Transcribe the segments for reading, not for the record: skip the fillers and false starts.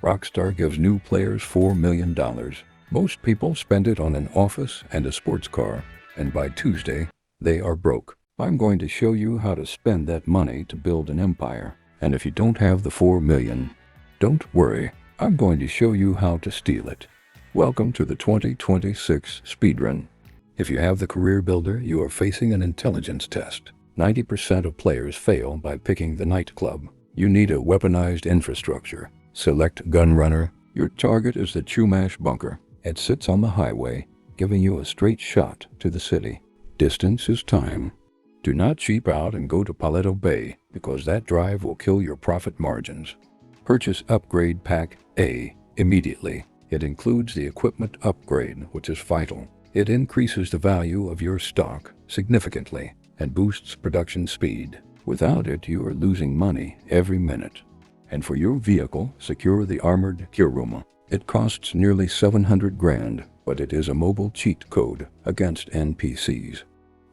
Rockstar gives new players $4 million. Most people spend it on an office and a sports car, and by Tuesday, they are broke. I'm going to show you how to spend that money to build an empire. And if you don't have the $4 million, don't worry. I'm going to show you how to steal it. Welcome to the 2026 speedrun. If you have the career builder, you are facing an intelligence test. 90% of players fail by picking the nightclub. You need a weaponized infrastructure. Select Gunrunner. Your target is the Chumash bunker. It sits on the highway, giving you a straight shot to the city. Distance is time. Do not cheap out and go to Paleto Bay, because that drive will kill your profit margins. Purchase Upgrade Pack A immediately. It includes the equipment upgrade, which is vital. It increases the value of your stock significantly and boosts production speed. Without it, you are losing money every minute. And for your vehicle, secure the armored Kuruma. It costs nearly 700 grand, but it is a mobile cheat code against NPCs.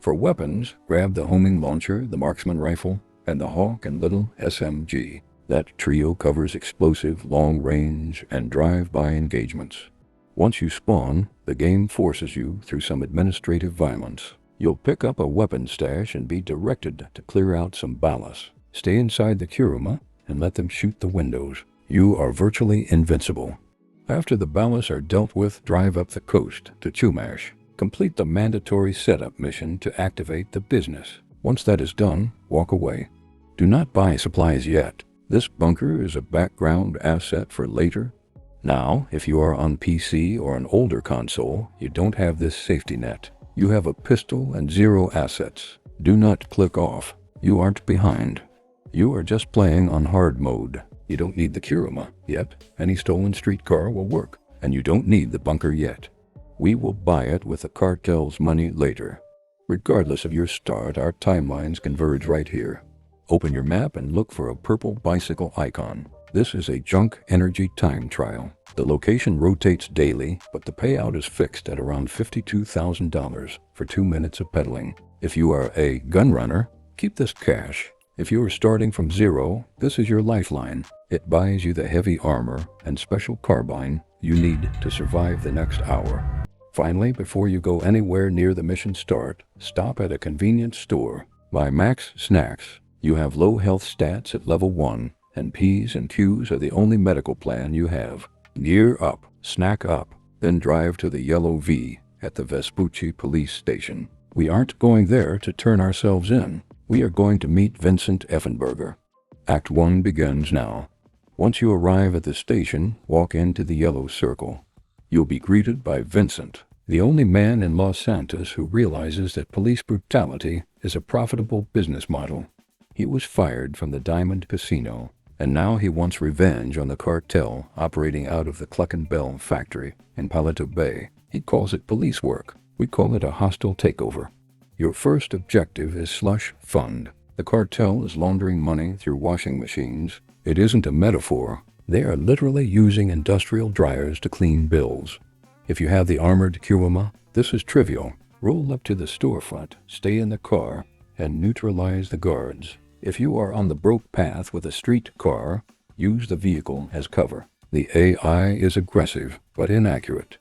For weapons, grab the homing launcher, the marksman rifle, and the Hawk and Little SMG. That trio covers explosive, long-range, and drive-by engagements. Once you spawn, the game forces you through some administrative violence. You'll pick up a weapon stash and be directed to clear out some ballast. Stay inside the Kuruma and let them shoot the windows. You are virtually invincible. After the ballasts are dealt with, drive up the coast to Chumash. Complete the mandatory setup mission to activate the business. Once that is done, walk away. Do not buy supplies yet. This bunker is a background asset for later. Now, if you are on PC or an older console, you don't have this safety net. You have a pistol and 0 assets. Do not click off. You aren't behind. You are just playing on hard mode. You don't need the Kuruma yet. Any stolen streetcar will work. And you don't need the bunker yet. We will buy it with the cartel's money later. Regardless of your start, our timelines converge right here. Open your map and look for a purple bicycle icon. This is a junk energy time trial. The location rotates daily, but the payout is fixed at around $52,000 for 2 minutes of pedaling. If you are a gunrunner, keep this cash. If you are starting from 0, this is your lifeline. It buys you the heavy armor and special carbine you need to survive the next hour. Finally, before you go anywhere near the mission start, stop at a convenience store. Buy max snacks. You have low health stats at level 1, and P's and Q's are the only medical plan you have. Gear up, snack up, then drive to the yellow V at the Vespucci police station. We aren't going there to turn ourselves in. We are going to meet Vincent Effenberger. Act 1 begins now. Once you arrive at the station, walk into the yellow circle. You'll be greeted by Vincent, the only man in Los Santos who realizes that police brutality is a profitable business model. He was fired from the Diamond Casino, and now he wants revenge on the cartel operating out of the Cluckin Bell factory in Paleto Bay. He calls it police work. We call it a hostile takeover. Your first objective is Slush Fund. The cartel is laundering money through washing machines. It isn't a metaphor. They are literally using industrial dryers to clean bills. If you have the armored Kuruma, this is trivial. Roll up to the storefront, stay in the car, and neutralize the guards. If you are on the broke path with a street car, use the vehicle as cover. The AI is aggressive, but inaccurate.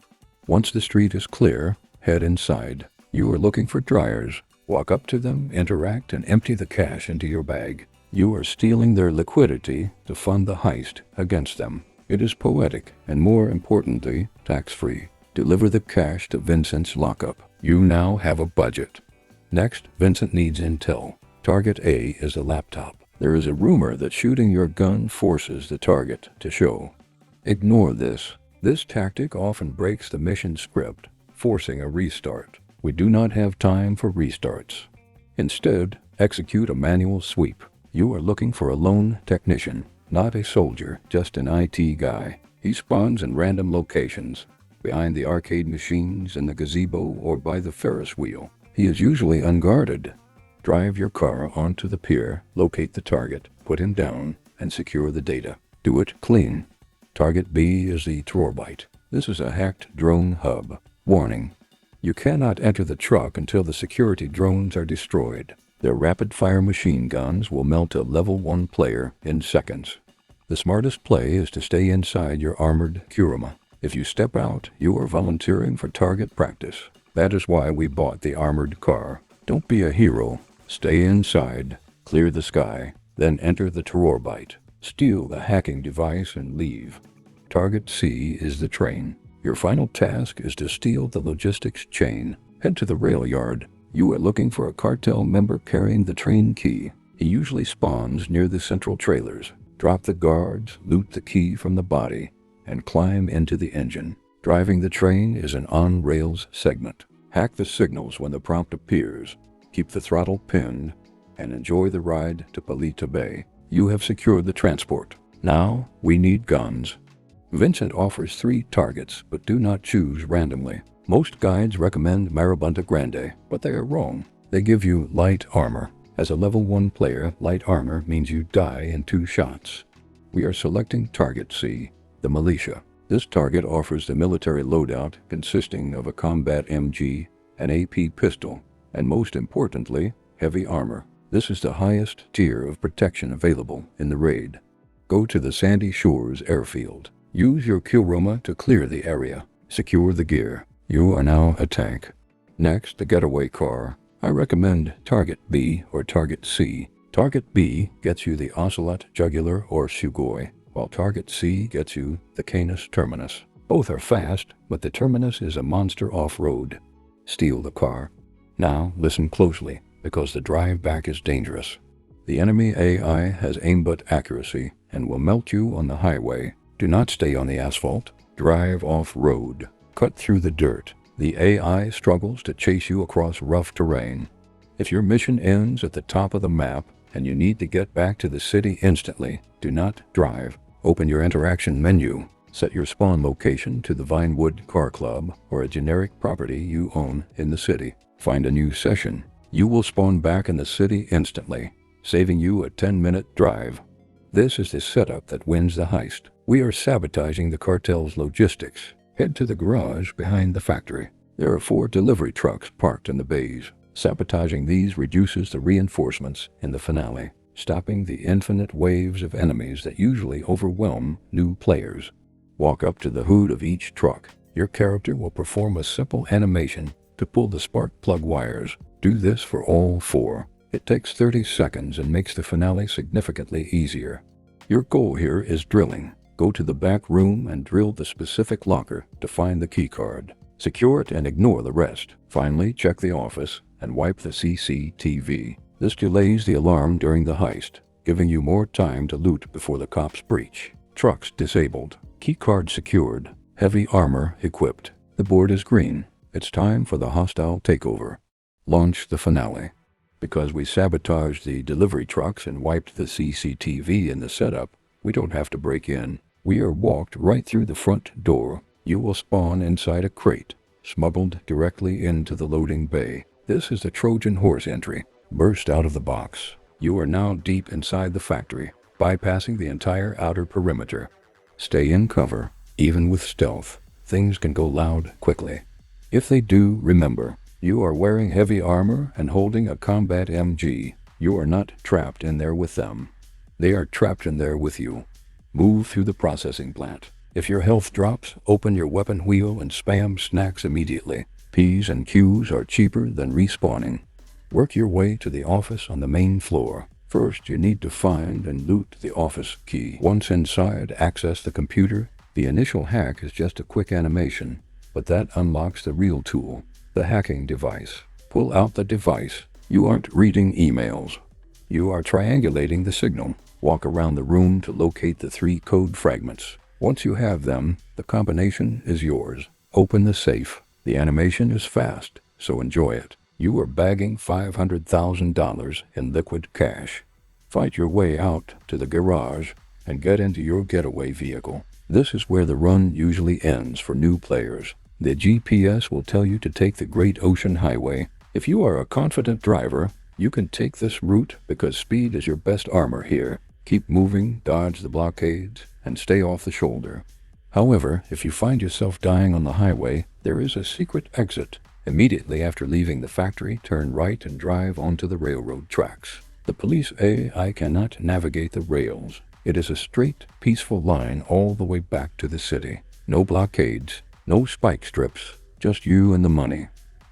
Once the street is clear, head inside. You are looking for dryers. Walk up to them, interact, and empty the cash into your bag. You are stealing their liquidity to fund the heist against them. It is poetic, and more importantly, tax-free. Deliver the cash to Vincent's lockup. You now have a budget. Next, Vincent needs intel. Target A is a laptop. There is a rumor that shooting your gun forces the target to show. Ignore this. This tactic often breaks the mission script, forcing a restart. We do not have time for restarts. Instead, execute a manual sweep. You are looking for a lone technician, not a soldier, just an IT guy. He spawns in random locations, behind the arcade machines, in the gazebo, or by the Ferris wheel. He is usually unguarded. Drive your car onto the pier, locate the target, put him down, and secure the data. Do it clean. Target B is the Trorbite. This is a hacked drone hub. Warning: you cannot enter the truck until the security drones are destroyed. Their rapid-fire machine guns will melt a level 1 player in seconds. The smartest play is to stay inside your armored Kuruma. If you step out, you are volunteering for target practice. That is why we bought the armored car. Don't be a hero. Stay inside, clear the sky, then enter the Terrorbite. Steal the hacking device and leave. Target C is the train. Your final task is to steal the logistics chain. Head to the rail yard. You are looking for a cartel member carrying the train key. He usually spawns near the central trailers. Drop the guards, loot the key from the body, and climb into the engine. Driving the train is an on-rails segment. Hack the signals when the prompt appears. Keep the throttle pinned, and enjoy the ride to Palita Bay. You have secured the transport. Now, we need guns. Vincent offers 3 targets, but do not choose randomly. Most guides recommend Marabunta Grande, but they are wrong. They give you light armor. As a level 1 player, light armor means you die in 2 shots. We are selecting Target C, the militia. This target offers the military loadout consisting of a combat MG, an AP pistol, and most importantly, heavy armor. This is the highest tier of protection available in the raid. Go to the Sandy Shores airfield. Use your Kuruma to clear the area. Secure the gear. You are now a tank. Next, the getaway car. I recommend Target B or Target C. Target B gets you the Ocelot Jugular or Sugoi, while Target C gets you the Canis Terminus. Both are fast, but the Terminus is a monster off-road. Steal the car. Now listen closely, because the drive back is dangerous. The enemy AI has aimbot accuracy and will melt you on the highway. Do not stay on the asphalt. Drive off-road. Cut through the dirt. The AI struggles to chase you across rough terrain. If your mission ends at the top of the map and you need to get back to the city instantly, do not drive. Open your interaction menu. Set your spawn location to the Vinewood Car Club or a generic property you own in the city. Find a new session. You will spawn back in the city instantly, saving you a 10-minute drive. This is the setup that wins the heist. We are sabotaging the cartel's logistics. Head to the garage behind the factory. There are 4 delivery trucks parked in the bays. Sabotaging these reduces the reinforcements in the finale, stopping the infinite waves of enemies that usually overwhelm new players. Walk up to the hood of each truck. Your character will perform a simple animation to pull the spark plug wires. Do this for all 4. It takes 30 seconds and makes the finale significantly easier. Your goal here is drilling. Go to the back room and drill the specific locker to find the keycard. Secure it and ignore the rest. Finally, check the office and wipe the CCTV. This delays the alarm during the heist, giving you more time to loot before the cops breach. Trucks disabled. Keycard secured. Heavy armor equipped. The board is green. It's time for the hostile takeover. Launch the finale. Because we sabotaged the delivery trucks and wiped the CCTV in the setup, we don't have to break in. We are walked right through the front door. You will spawn inside a crate, smuggled directly into the loading bay. This is the Trojan horse entry. Burst out of the box. You are now deep inside the factory, bypassing the entire outer perimeter. Stay in cover. Even with stealth, things can go loud quickly. If they do, remember, you are wearing heavy armor and holding a combat MG. You are not trapped in there with them. They are trapped in there with you. Move through the processing plant. If your health drops, open your weapon wheel and spam snacks immediately. P's and Q's are cheaper than respawning. Work your way to the office on the main floor. First, you need to find and loot the office key. Once inside, access the computer. The initial hack is just a quick animation, but that unlocks the real tool, the hacking device. Pull out the device. You aren't reading emails. You are triangulating the signal. Walk around the room to locate the 3 code fragments. Once you have them, the combination is yours. Open the safe. The animation is fast, so enjoy it. You are bagging $500,000 in liquid cash. Fight your way out to the garage and get into your getaway vehicle. This is where the run usually ends for new players. The GPS will tell you to take the Great Ocean Highway. If you are a confident driver, you can take this route because speed is your best armor here. Keep moving, dodge the blockades, and stay off the shoulder. However, if you find yourself dying on the highway, there is a secret exit. Immediately after leaving the factory, turn right and drive onto the railroad tracks. The police AI cannot navigate the rails. It is a straight, peaceful line all the way back to the city. No blockades, no spike strips, just you and the money.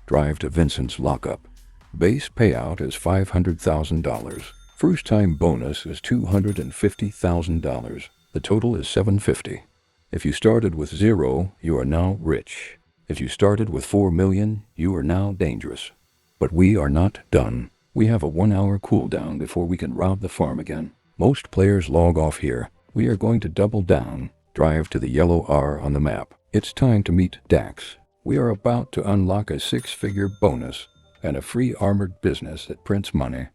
Drive to Vincent's lockup. Base payout is $500,000. First-time bonus is $250,000. The total is $750,000. If you started with 0, you are now rich. If you started with 4 million, you are now dangerous. But we are not done. We have a 1-hour cooldown before we can rob the farm again. Most players log off here. We are going to double down. Drive to the yellow R on the map. It's time to meet Dax. We are about to unlock a 6-figure bonus and a free armored business that prints money.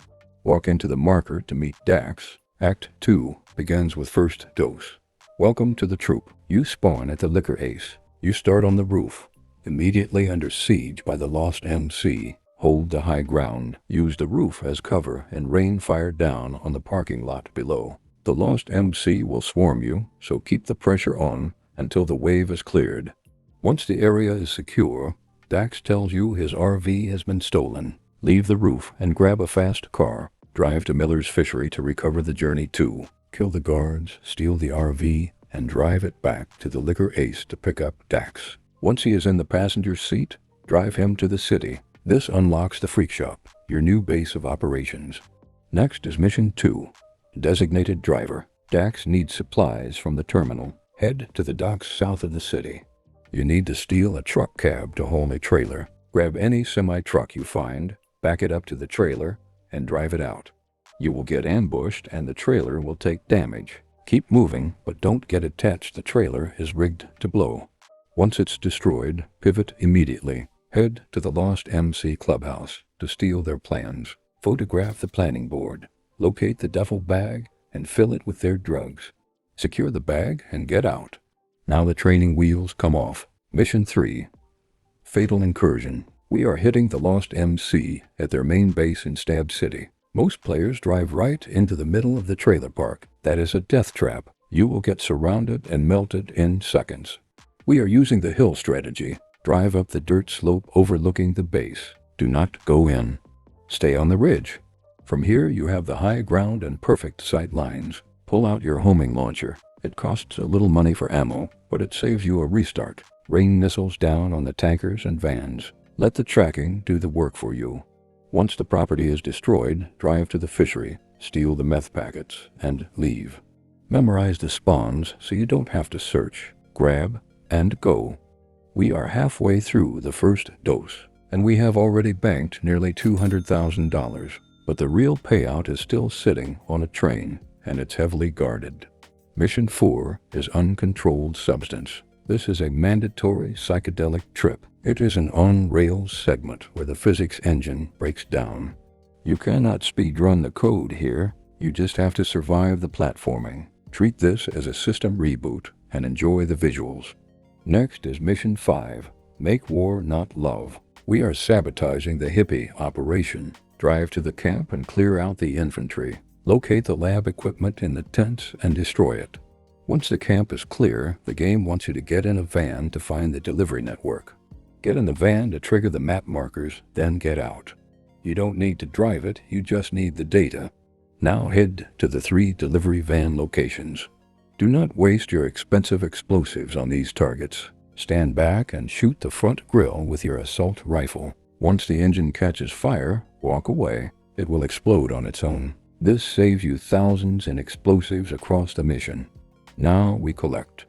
Walk into the marker to meet Dax. Act 2 begins with first dose. Welcome to the troop. You spawn at the Liquor Ace. You start on the roof, immediately under siege by the Lost MC. Hold the high ground. Use the roof as cover and rain fire down on the parking lot below. The Lost MC will swarm you, so keep the pressure on until the wave is cleared. Once the area is secure, Dax tells you his RV has been stolen. Leave the roof and grab a fast car. Drive to Miller's Fishery to recover the Journey 2. Kill the guards, steal the RV, and drive it back to the Liquor Ace to pick up Dax. Once he is in the passenger seat, drive him to the city. This unlocks the Freakshop, your new base of operations. Next is Mission 2. Designated driver. Dax needs supplies from the terminal. Head to the docks south of the city. You need to steal a truck cab to haul a trailer. Grab any semi-truck you find, back it up to the trailer, and drive it out. You will get ambushed and the trailer will take damage. Keep moving, but don't get attached. The trailer is rigged to blow. Once it's destroyed, pivot immediately. Head to the Lost MC clubhouse to steal their plans. Photograph the planning board. Locate the duffel bag and fill it with their drugs. Secure the bag and get out. Now the training wheels come off. Mission 3. Fatal Incursion. We are hitting the Lost MC at their main base in Stab City. Most players drive right into the middle of the trailer park. That is a death trap. You will get surrounded and melted in seconds. We are using the hill strategy. Drive up the dirt slope overlooking the base. Do not go in. Stay on the ridge. From here you have the high ground and perfect sight lines. Pull out your homing launcher. It costs a little money for ammo, but it saves you a restart. Rain missiles down on the tankers and vans. Let the tracking do the work for you. Once the property is destroyed, drive to the fishery, steal the meth packets, and leave. Memorize the spawns so you don't have to search. Grab and go. We are halfway through the first dose, and we have already banked nearly $200,000. But the real payout is still sitting on a train, and it's heavily guarded. Mission 4 is Uncontrolled Substance. This is a mandatory psychedelic trip. It is an on-rails segment where the physics engine breaks down. You cannot speedrun the code here. You just have to survive the platforming. Treat this as a system reboot and enjoy the visuals. Next is Mission 5. Make War Not Love. We are sabotaging the hippie operation. Drive to the camp and clear out the infantry. Locate the lab equipment in the tents and destroy it. Once the camp is clear, the game wants you to get in a van to find the delivery network. Get in the van to trigger the map markers, then get out. You don't need to drive it, you just need the data. Now head to the 3 delivery van locations. Do not waste your expensive explosives on these targets. Stand back and shoot the front grille with your assault rifle. Once the engine catches fire, walk away. It will explode on its own. This saves you thousands in explosives across the mission. Now we collect.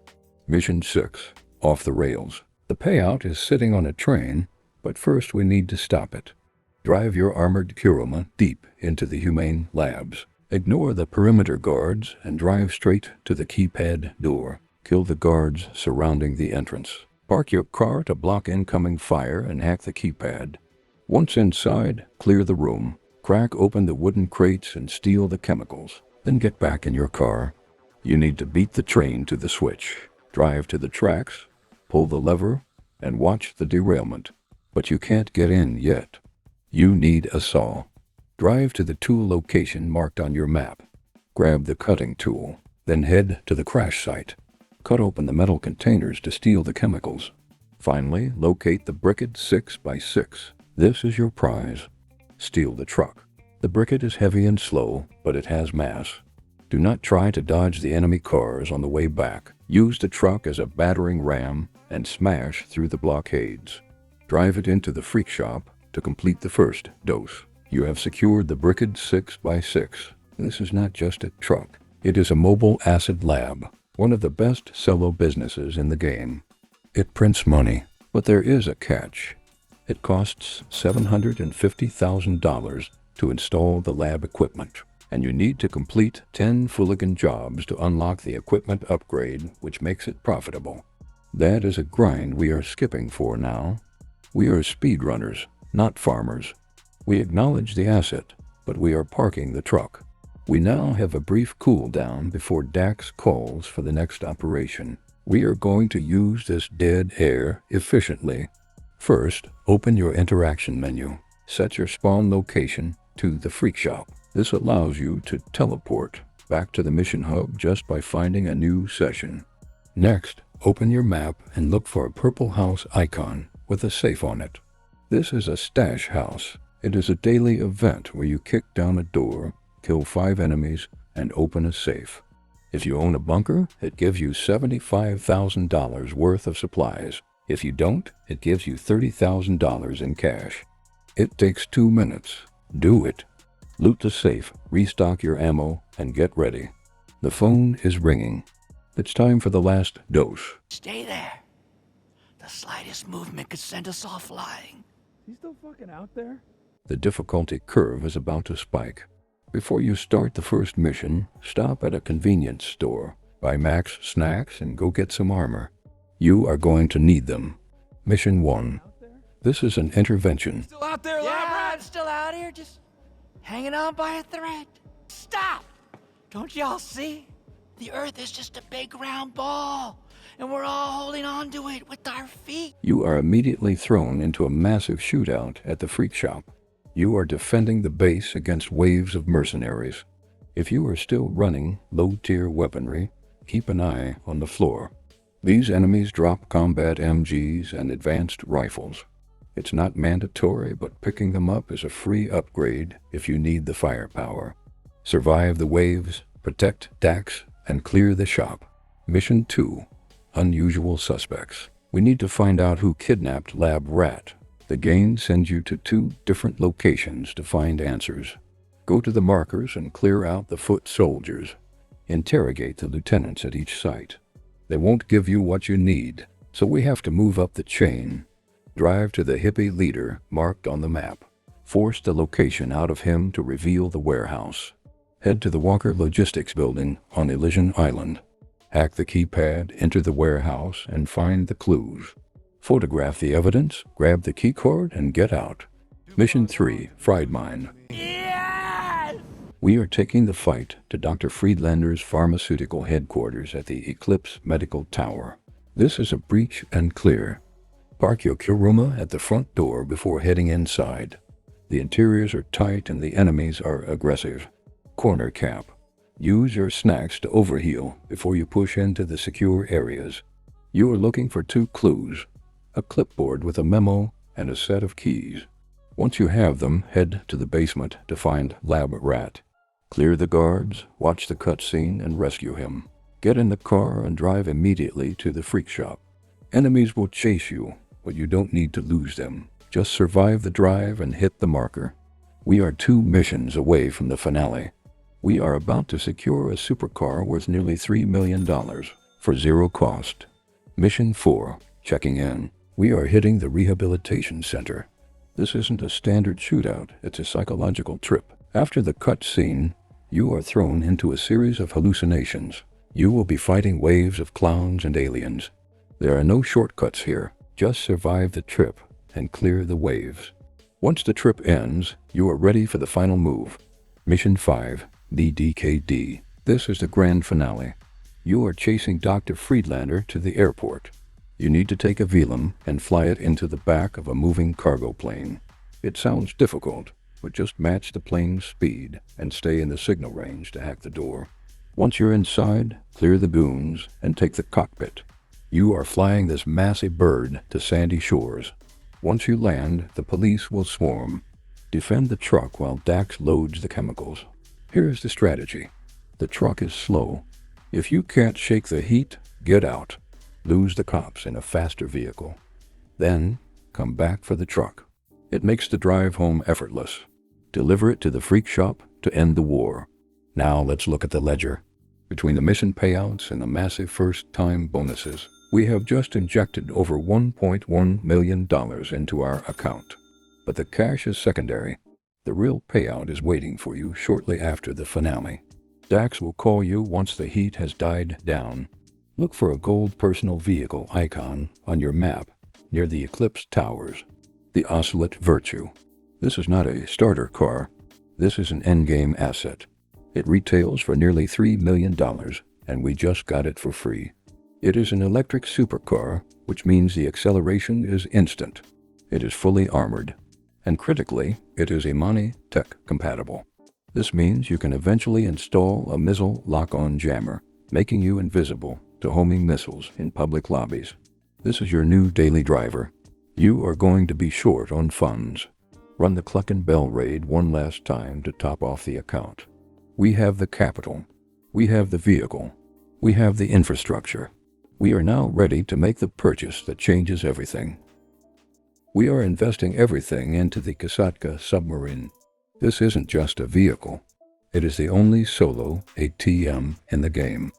Mission 6. Off the rails. The payout is sitting on a train, but first we need to stop it. Drive your armored Kuruma deep into the humane labs. Ignore the perimeter guards and drive straight to the keypad door. Kill the guards surrounding the entrance. Park your car to block incoming fire and hack the keypad. Once inside, clear the room. Crack open the wooden crates and steal the chemicals. Then get back in your car. You need to beat the train to the switch. Drive to the tracks, pull the lever, and watch the derailment. But you can't get in yet. You need a saw. Drive to the tool location marked on your map. Grab the cutting tool, then head to the crash site. Cut open the metal containers to steal the chemicals. Finally, locate the Brickade 6x6. This is your prize. Steal the truck. The Brickade is heavy and slow, but it has mass. Do not try to dodge the enemy cars on the way back. Use the truck as a battering ram and smash through the blockades. Drive it into the Freakshop to complete the first dose. You have secured the Brickade 6x6. This is not just a truck. It is a mobile acid lab, one of the best solo businesses in the game. It prints money, but there is a catch. It costs $750,000 to install the lab equipment, and you need to complete 10 Fooligan jobs to unlock the equipment upgrade, which makes it profitable. That is a grind we are skipping for now. We are speedrunners, not farmers. We acknowledge the asset, but we are parking the truck. We now have a brief cool down before Dax calls for the next operation. We are going to use this dead air efficiently. First, open your interaction menu. Set your spawn location to the Freakshop. This allows you to teleport back to the mission hub just by finding a new session. Next, open your map and look for a purple house icon with a safe on it. This is a stash house. It is a daily event where you kick down a door, kill 5 enemies, and open a safe. If you own a bunker, it gives you $75,000 worth of supplies. If you don't, it gives you $30,000 in cash. It takes 2 minutes. Do it. Loot the safe, restock your ammo, and get ready. The phone is ringing. It's time for the last dose. Stay there. The slightest movement could send us all flying. He's still fucking out there? The difficulty curve is about to spike. Before you start the first mission, stop at a convenience store, buy max snacks, and go get some armor. You are going to need them. Mission 1. This is an intervention. Still out there, Yeah, lab I'm still out here, just hanging on by a thread. Stop! Don't y'all see? The Earth is just a big round ball, and we're all holding on to it with our feet. You are immediately thrown into a massive shootout at the Freakshop. You are defending the base against waves of mercenaries. If you are still running low-tier weaponry, keep an eye on the floor. These enemies drop combat MGs and advanced rifles. It's not mandatory, but picking them up is a free upgrade if you need the firepower. Survive the waves, protect Dax, and clear the shop. Mission 2. Unusual suspects. We need to find out who kidnapped Lab Rat. The game sends you to 2 different locations to find answers. Go to the markers and clear out the foot soldiers. Interrogate the lieutenants at each site. They won't give you what you need, so we have to move up the chain. Drive to the hippie leader marked on the map. Force the location out of him to reveal the warehouse. Head to the Walker Logistics building on Elysian Island. Hack the keypad, enter the warehouse, and find the clues. Photograph the evidence, grab the keycard, and get out. Mission 3, Friedmine. Yes! We are taking the fight to Dr. Friedlander's pharmaceutical headquarters at the Eclipse Medical Tower. This is a breach and clear. Park your Kuruma at the front door before heading inside. The interiors are tight and the enemies are aggressive. Corner cap. Use your snacks to overheal before you push into the secure areas. You are looking for 2 clues, a clipboard with a memo and a set of keys. Once you have them, head to the basement to find Lab Rat. Clear the guards, watch the cutscene, and rescue him. Get in the car and drive immediately to the Freakshop. Enemies will chase you, but you don't need to lose them. Just survive the drive and hit the marker. We are 2 missions away from the finale. We are about to secure a supercar worth nearly $3 million for 0 cost. Mission 4, checking in. We are hitting the rehabilitation center. This isn't a standard shootout, it's a psychological trip. After the cutscene, you are thrown into a series of hallucinations. You will be fighting waves of clowns and aliens. There are no shortcuts here. Just survive the trip and clear the waves. Once the trip ends, you are ready for the final move. Mission 5, DDKD. This is the grand finale. You are chasing Dr. Friedlander to the airport. You need to take a Velum and fly it into the back of a moving cargo plane. It sounds difficult, but just match the plane's speed and stay in the signal range to hack the door. Once you're inside, clear the goons and take the cockpit. You are flying this massive bird to sandy shores. Once you land, the police will swarm. Defend the truck while Dax loads the chemicals. Here's the strategy. The truck is slow. If you can't shake the heat, get out. Lose the cops in a faster vehicle. Then, come back for the truck. It makes the drive home effortless. Deliver it to the Freakshop to end the war. Now let's look at the ledger. Between the mission payouts and the massive first-time bonuses, we have just injected over $1.1 million into our account. But the cash is secondary. The real payout is waiting for you shortly after the finale. Dax will call you once the heat has died down. Look for a gold personal vehicle icon on your map near the Eclipse Towers. The Ocelot Virtue. This is not a starter car. This is an endgame asset. It retails for nearly $3 million, and we just got it for free. It is an electric supercar, which means the acceleration is instant. It is fully armored, and critically, it is Imani Tech compatible. This means you can eventually install a missile lock-on jammer, making you invisible to homing missiles in public lobbies. This is your new daily driver. You are going to be short on funds. Run the Cluckin Bell raid one last time to top off the account. We have the capital. We have the vehicle. We have the infrastructure. We are now ready to make the purchase that changes everything. We are investing everything into the Kasatka submarine. This isn't just a vehicle. It is the only solo ATM in the game.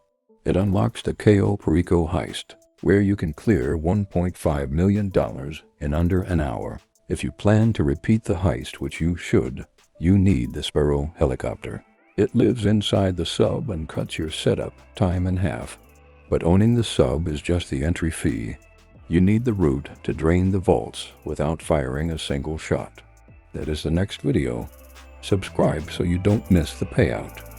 It unlocks the Cayo Perico heist, where you can clear $1.5 million in under an hour. If you plan to repeat the heist, which you should, you need the Sparrow helicopter. It lives inside the sub and cuts your setup time in half. But owning the sub is just the entry fee. You need the route to drain the vaults without firing a single shot. That is the next video. Subscribe so you don't miss the payout.